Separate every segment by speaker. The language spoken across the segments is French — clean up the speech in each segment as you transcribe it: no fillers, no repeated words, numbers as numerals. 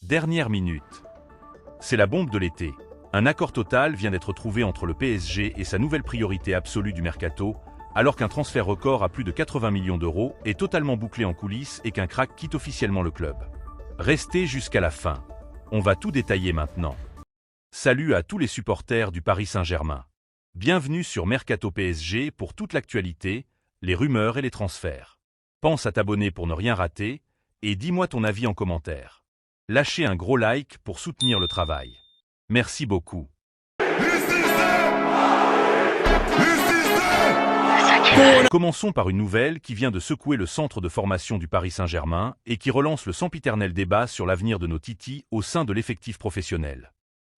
Speaker 1: Dernière minute. C'est la bombe de l'été. Un accord total vient d'être trouvé entre le PSG et sa nouvelle priorité absolue du mercato, alors qu'un transfert record à plus de 80 millions d'euros est totalement bouclé en coulisses et qu'un crack quitte officiellement le club. Restez jusqu'à la fin. On va tout détailler maintenant. Salut à tous les supporters du Paris Saint-Germain. Bienvenue sur Mercato PSG pour toute l'actualité, les rumeurs et les transferts. Pense à t'abonner pour ne rien rater et dis-moi ton avis en commentaire. Lâchez un gros like pour soutenir le travail. Merci beaucoup. Commençons par une nouvelle qui vient de secouer le centre de formation du Paris Saint-Germain et qui relance le sempiternel débat sur l'avenir de nos titis au sein de l'effectif professionnel.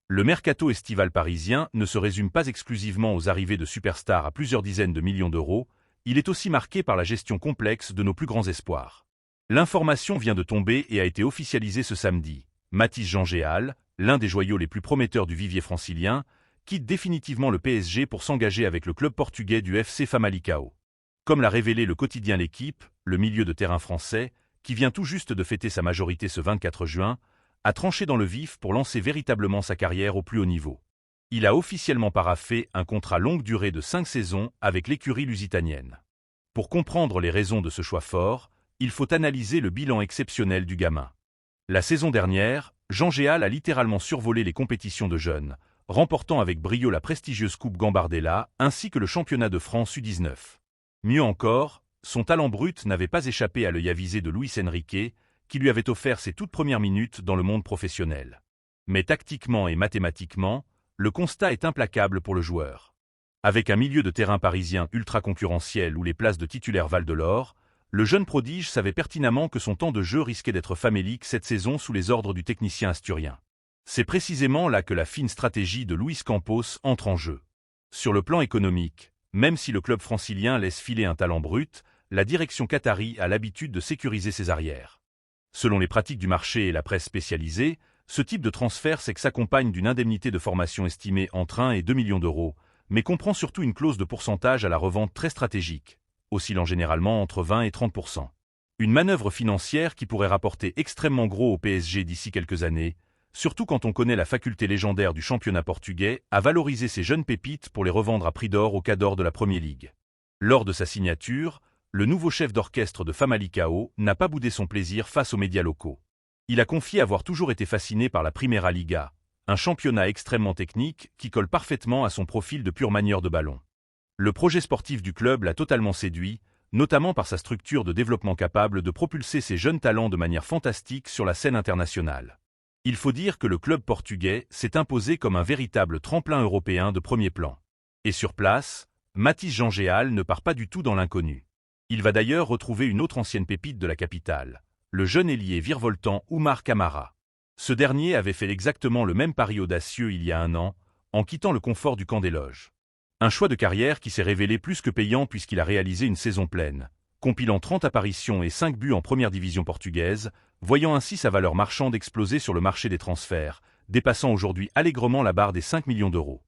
Speaker 1: Le mercato estival parisien ne se résume pas exclusivement aux arrivées de superstars à plusieurs dizaines de millions d'euros, il est aussi marqué par la gestion complexe de nos plus grands espoirs. L'information vient de tomber et a été officialisée ce samedi. Mathys Jean-Géal, l'un des joyaux les plus prometteurs du vivier francilien, quitte définitivement le PSG pour s'engager avec le club portugais du FC Famalicão. Comme l'a révélé le quotidien L'Équipe, le milieu de terrain français, qui vient tout juste de fêter sa majorité ce 24 juin, a tranché dans le vif pour lancer véritablement sa carrière au plus haut niveau. Il a officiellement paraphé un contrat longue durée de 5 saisons avec l'écurie lusitanienne. Pour comprendre les raisons de ce choix fort, il faut analyser le bilan exceptionnel du gamin. La saison dernière, Jean-Géal a littéralement survolé les compétitions de jeunes, remportant avec brio la prestigieuse Coupe Gambardella ainsi que le championnat de France U19. Mieux encore, son talent brut n'avait pas échappé à l'œil avisé de Luis Enrique, qui lui avait offert ses toutes premières minutes dans le monde professionnel. Mais tactiquement et mathématiquement, le constat est implacable pour le joueur. Avec un milieu de terrain parisien ultra concurrentiel où les places de titulaire valent de l'or, le jeune prodige savait pertinemment que son temps de jeu risquait d'être famélique cette saison sous les ordres du technicien asturien. C'est précisément là que la fine stratégie de Luis Campos entre en jeu. Sur le plan économique, même si le club francilien laisse filer un talent brut, la direction qatari a l'habitude de sécuriser ses arrières. Selon les pratiques du marché et la presse spécialisée, ce type de transfert s'accompagne d'une indemnité de formation estimée entre 1 et 2 millions d'euros, mais comprend surtout une clause de pourcentage à la revente très stratégique, oscillant généralement entre 20 et 30%. Une manœuvre financière qui pourrait rapporter extrêmement gros au PSG d'ici quelques années, surtout quand on connaît la faculté légendaire du championnat portugais à valoriser ces jeunes pépites pour les revendre à prix d'or au Cador de la Premier League. Lors de sa signature, le nouveau chef d'orchestre de Famalicão n'a pas boudé son plaisir face aux médias locaux. Il a confié avoir toujours été fasciné par la Primeira Liga, un championnat extrêmement technique qui colle parfaitement à son profil de pur manieur de ballon. Le projet sportif du club l'a totalement séduit, notamment par sa structure de développement capable de propulser ses jeunes talents de manière fantastique sur la scène internationale. Il faut dire que le club portugais s'est imposé comme un véritable tremplin européen de premier plan. Et sur place, Mathys Jean-Géal ne part pas du tout dans l'inconnu. Il va d'ailleurs retrouver une autre ancienne pépite de la capitale, le jeune ailier virevoltant Oumar Camara. Ce dernier avait fait exactement le même pari audacieux il y a 1 an, en quittant le confort du camp des loges. Un choix de carrière qui s'est révélé plus que payant puisqu'il a réalisé une saison pleine, compilant 30 apparitions et 5 buts en première division portugaise, voyant ainsi sa valeur marchande exploser sur le marché des transferts, dépassant aujourd'hui allègrement la barre des 5 millions d'euros.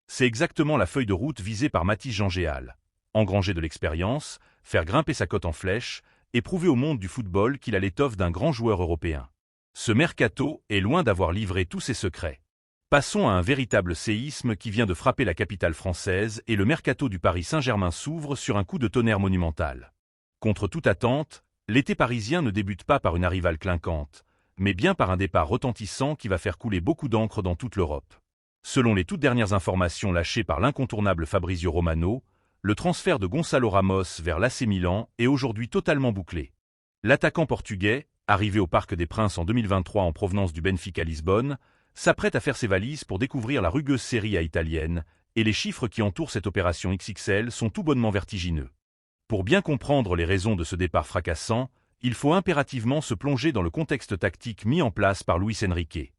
Speaker 1: C'est exactement la feuille de route visée par Mathys Jean-Géal. Engranger de l'expérience, faire grimper sa cote en flèche et prouver au monde du football qu'il a l'étoffe d'un grand joueur européen. Ce mercato est loin d'avoir livré tous ses secrets. Passons à un véritable séisme qui vient de frapper la capitale française et le mercato du Paris Saint-Germain s'ouvre sur un coup de tonnerre monumental. Contre toute attente, l'été parisien ne débute pas par une arrivale clinquante, mais bien par un départ retentissant qui va faire couler beaucoup d'encre dans toute l'Europe. Selon les toutes dernières informations lâchées par l'incontournable Fabrizio Romano, le transfert de Gonçalo Ramos vers l'AC Milan est aujourd'hui totalement bouclé. L'attaquant portugais, arrivé au Parc des Princes en 2023 en provenance du Benfica Lisbonne, s'apprête à faire ses valises pour découvrir la rugueuse Serie A italienne, et les chiffres qui entourent cette opération XXL sont tout bonnement vertigineux. Pour bien comprendre les raisons de ce départ fracassant, il faut impérativement se plonger dans le contexte tactique mis en place par Luis Enrique.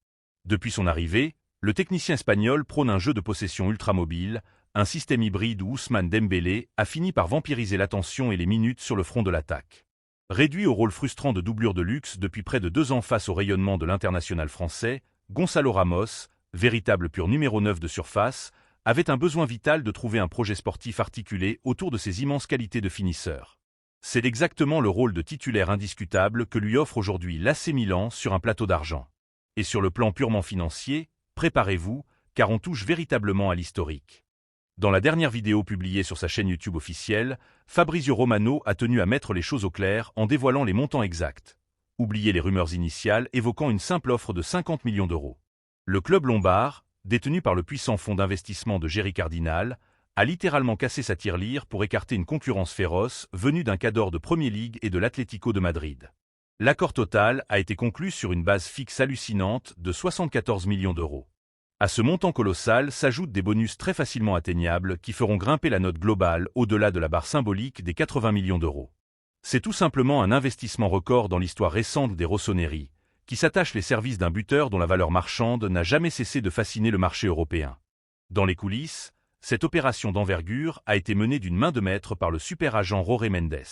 Speaker 1: Depuis son arrivée, le technicien espagnol prône un jeu de possession ultramobile, un système hybride où Ousmane Dembélé a fini par vampiriser l'attention et les minutes sur le front de l'attaque. Réduit au rôle frustrant de doublure de luxe depuis près de 2 ans face au rayonnement de l'international français, Gonçalo Ramos, véritable pur numéro 9 de surface, avait un besoin vital de trouver un projet sportif articulé autour de ses immenses qualités de finisseur. C'est exactement le rôle de titulaire indiscutable que lui offre aujourd'hui l'AC Milan sur un plateau d'argent. Et sur le plan purement financier, préparez-vous, car on touche véritablement à l'historique. Dans la dernière vidéo publiée sur sa chaîne YouTube officielle, Fabrizio Romano a tenu à mettre les choses au clair en dévoilant les montants exacts. Oubliez les rumeurs initiales évoquant une simple offre de 50 millions d'euros. Le club lombard, détenu par le puissant fonds d'investissement de Jerry Cardinal, a littéralement cassé sa tirelire pour écarter une concurrence féroce venue d'un cadre de Premier League et de l'Atlético de Madrid. L'accord total a été conclu sur une base fixe hallucinante de 74 millions d'euros. À ce montant colossal s'ajoutent des bonus très facilement atteignables qui feront grimper la note globale au-delà de la barre symbolique des 80 millions d'euros. C'est tout simplement un investissement record dans l'histoire récente des Rossoneri, qui s'attache les services d'un buteur dont la valeur marchande n'a jamais cessé de fasciner le marché européen. Dans les coulisses, cette opération d'envergure a été menée d'une main de maître par le super agent Jorge Mendes.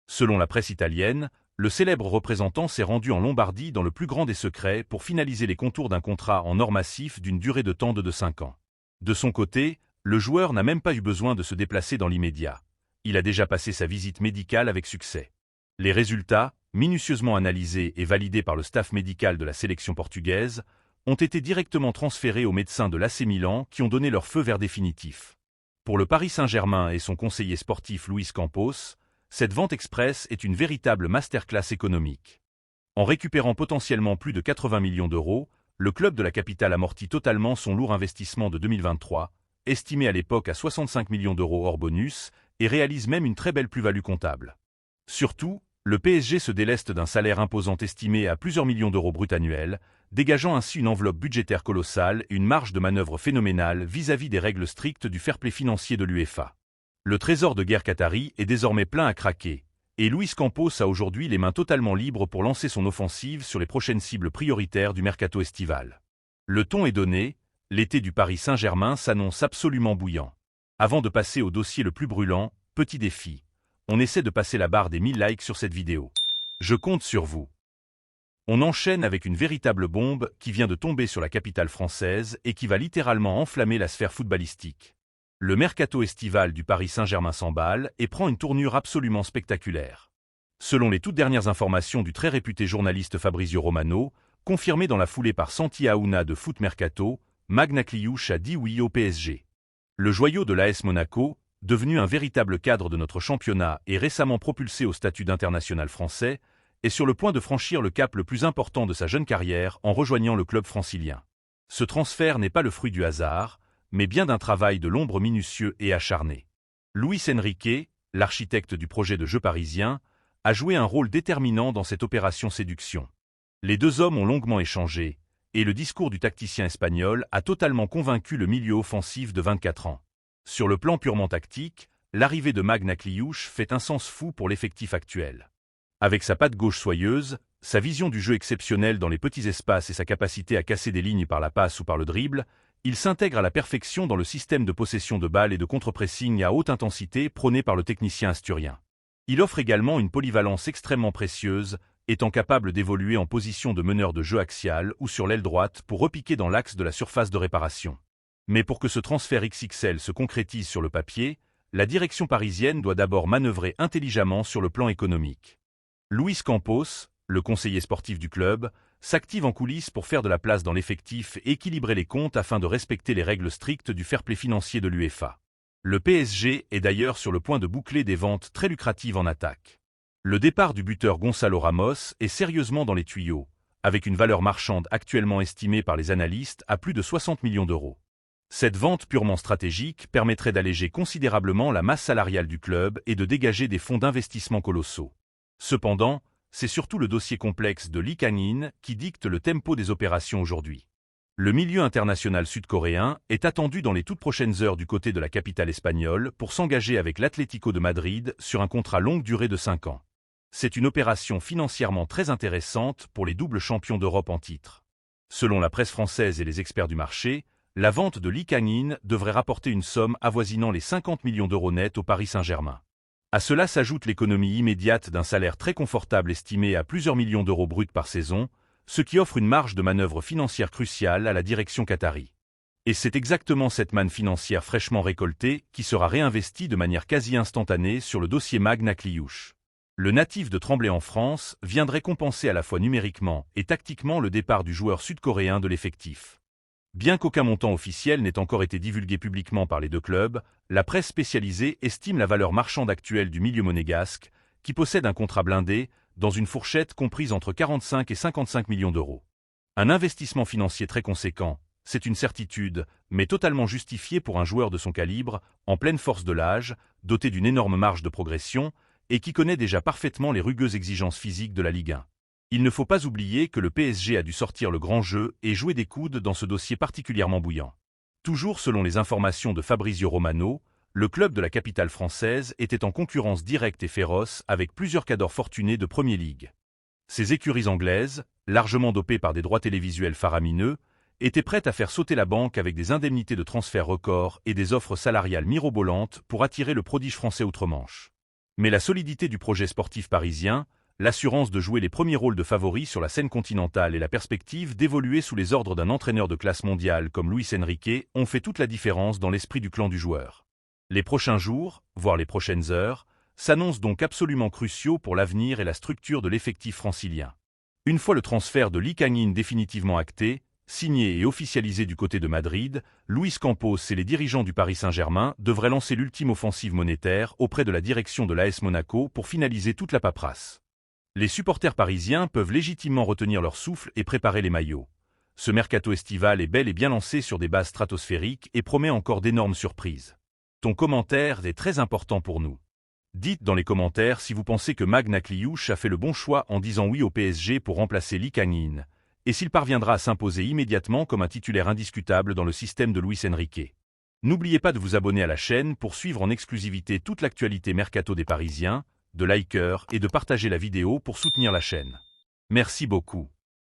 Speaker 1: Selon la presse italienne, le célèbre représentant s'est rendu en Lombardie dans le plus grand des secrets pour finaliser les contours d'un contrat en or massif d'une durée de temps de 5 ans. De son côté, le joueur n'a même pas eu besoin de se déplacer dans l'immédiat. Il a déjà passé sa visite médicale avec succès. Les résultats, minutieusement analysés et validés par le staff médical de la sélection portugaise, ont été directement transférés aux médecins de l'AC Milan qui ont donné leur feu vert définitif. Pour le Paris Saint-Germain et son conseiller sportif Luis Campos, cette vente express est une véritable masterclass économique. En récupérant potentiellement plus de 80 millions d'euros, le club de la capitale amortit totalement son lourd investissement de 2023, estimé à l'époque à 65 millions d'euros hors bonus, et réalise même une très belle plus-value comptable. Surtout, le PSG se déleste d'un salaire imposant estimé à plusieurs millions d'euros bruts annuels, dégageant ainsi une enveloppe budgétaire colossale et une marge de manœuvre phénoménale vis-à-vis des règles strictes du fair-play financier de l'UEFA. Le trésor de guerre qatari est désormais plein à craquer, et Luis Campos a aujourd'hui les mains totalement libres pour lancer son offensive sur les prochaines cibles prioritaires du mercato estival. Le ton est donné, l'été du Paris Saint-Germain s'annonce absolument bouillant. Avant de passer au dossier le plus brûlant, petit défi. On essaie de passer la barre des 1000 likes sur cette vidéo. Je compte sur vous. On enchaîne avec une véritable bombe qui vient de tomber sur la capitale française et qui va littéralement enflammer la sphère footballistique. Le mercato estival du Paris Saint-Germain s'emballe et prend une tournure absolument spectaculaire. Selon les toutes dernières informations du très réputé journaliste Fabrizio Romano, confirmées dans la foulée par Santi Aouna de Foot Mercato, Magna Kliuch a dit oui au PSG. Le joyau de l'AS Monaco, devenu un véritable cadre de notre championnat et récemment propulsé au statut d'international français, est sur le point de franchir le cap le plus important de sa jeune carrière en rejoignant le club francilien. Ce transfert n'est pas le fruit du hasard, mais bien d'un travail de l'ombre minutieux et acharné. Luis Enrique, l'architecte du projet de jeu parisien, a joué un rôle déterminant dans cette opération séduction. Les deux hommes ont longuement échangé, et le discours du tacticien espagnol a totalement convaincu le milieu offensif de 24 ans. Sur le plan purement tactique, l'arrivée de Magna Kliuch fait un sens fou pour l'effectif actuel. Avec sa patte gauche soyeuse, sa vision du jeu exceptionnelle dans les petits espaces et sa capacité à casser des lignes par la passe ou par le dribble, il s'intègre à la perfection dans le système de possession de balle et de contre-pressing à haute intensité prôné par le technicien asturien. Il offre également une polyvalence extrêmement précieuse, étant capable d'évoluer en position de meneur de jeu axial ou sur l'aile droite pour repiquer dans l'axe de la surface de réparation. Mais pour que ce transfert XXL se concrétise sur le papier, la direction parisienne doit d'abord manœuvrer intelligemment sur le plan économique. Luis Campos, le conseiller sportif du club, s'active en coulisses pour faire de la place dans l'effectif et équilibrer les comptes afin de respecter les règles strictes du fair-play financier de l'UEFA. Le PSG est d'ailleurs sur le point de boucler des ventes très lucratives en attaque. Le départ du buteur Gonçalo Ramos est sérieusement dans les tuyaux, avec une valeur marchande actuellement estimée par les analystes à plus de 60 millions d'euros. Cette vente purement stratégique permettrait d'alléger considérablement la masse salariale du club et de dégager des fonds d'investissement colossaux. Cependant, c'est surtout le dossier complexe de Lee Kang-in qui dicte le tempo des opérations aujourd'hui. Le milieu international sud-coréen est attendu dans les toutes prochaines heures du côté de la capitale espagnole pour s'engager avec l'Atlético de Madrid sur un contrat longue durée de 5 ans. C'est une opération financièrement très intéressante pour les doubles champions d'Europe en titre. Selon la presse française et les experts du marché, la vente de Lee Kang-in devrait rapporter une somme avoisinant les 50 millions d'euros nets au Paris Saint-Germain. À cela s'ajoute l'économie immédiate d'un salaire très confortable estimé à plusieurs millions d'euros bruts par saison, ce qui offre une marge de manœuvre financière cruciale à la direction qatari. Et c'est exactement cette manne financière fraîchement récoltée qui sera réinvestie de manière quasi instantanée sur le dossier Magna Kliuch. Le natif de Tremblay en France viendrait compenser à la fois numériquement et tactiquement le départ du joueur sud-coréen de l'effectif. Bien qu'aucun montant officiel n'ait encore été divulgué publiquement par les deux clubs, la presse spécialisée estime la valeur marchande actuelle du milieu monégasque, qui possède un contrat blindé, dans une fourchette comprise entre 45 et 55 millions d'euros. Un investissement financier très conséquent, c'est une certitude, mais totalement justifié pour un joueur de son calibre, en pleine force de l'âge, doté d'une énorme marge de progression, et qui connaît déjà parfaitement les rugueuses exigences physiques de la Ligue 1. Il ne faut pas oublier que le PSG a dû sortir le grand jeu et jouer des coudes dans ce dossier particulièrement bouillant. Toujours selon les informations de Fabrizio Romano, le club de la capitale française était en concurrence directe et féroce avec plusieurs cadors fortunés de Premier League. Ces écuries anglaises, largement dopées par des droits télévisuels faramineux, étaient prêtes à faire sauter la banque avec des indemnités de transfert records et des offres salariales mirobolantes pour attirer le prodige français outre-Manche. Mais la solidité du projet sportif parisien, l'assurance de jouer les premiers rôles de favoris sur la scène continentale et la perspective d'évoluer sous les ordres d'un entraîneur de classe mondiale comme Luis Enrique ont fait toute la différence dans l'esprit du clan du joueur. Les prochains jours, voire les prochaines heures, s'annoncent donc absolument cruciaux pour l'avenir et la structure de l'effectif francilien. Une fois le transfert de Lee Kang-in définitivement acté, signé et officialisé du côté de Madrid, Luis Campos et les dirigeants du Paris Saint-Germain devraient lancer l'ultime offensive monétaire auprès de la direction de l'AS Monaco pour finaliser toute la paperasse. Les supporters parisiens peuvent légitimement retenir leur souffle et préparer les maillots. Ce mercato estival est bel et bien lancé sur des bases stratosphériques et promet encore d'énormes surprises. Ton commentaire est très important pour nous. Dites dans les commentaires si vous pensez que Magna Kliouch a fait le bon choix en disant oui au PSG pour remplacer Lee Kang-in, et s'il parviendra à s'imposer immédiatement comme un titulaire indiscutable dans le système de Luis Enrique. N'oubliez pas de vous abonner à la chaîne pour suivre en exclusivité toute l'actualité mercato des Parisiens, de liker et de partager la vidéo pour soutenir la chaîne. Merci beaucoup.